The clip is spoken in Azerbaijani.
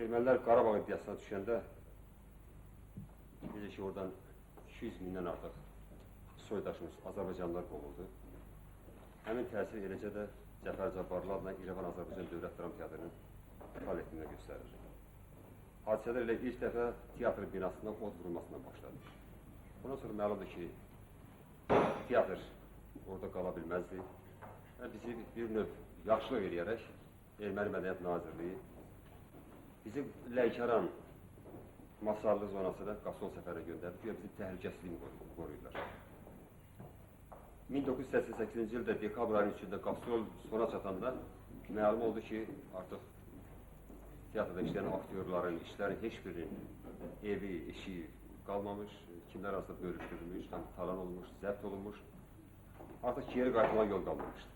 Ermənilər Qarabağ iddiasına düşəndə necə ki, oradan 200 mindən artıq soydaşımız Azərbaycanlılar qovuldu. Həmin təsir eləcə də Cəfər Cabbarlı adına İrəvan Azərbaycan Dövlət Dram Teatrının iptal etdiyində göstərir. Hadisələr ilə ilk dəfə teatr binasına od vurulmasına başladı. Ondan sonra məlumdur ki, teatr orada qala bilməzdi. Bizi bir növ yaxşılıq eləyərək Erməni Mədəniyyət Nazirliyi bizi Lənkəran Masarlı zonasına Qasol səfərə göndərdi. Güya bizim təhlükəsizliyini qoruyurlar. 1988-ci ildə dekabr ayının içində Qasol sona çatanda məlum oldu ki, artıq teatrda işləyən aktyorların, işlərin heç birinin evi, eşi qalmamış, kimlər arasında bölüşdürülmüş, talan olmuş, zəbt olunmuş. Artıq geri qayıtmağa yol qalmamışdı.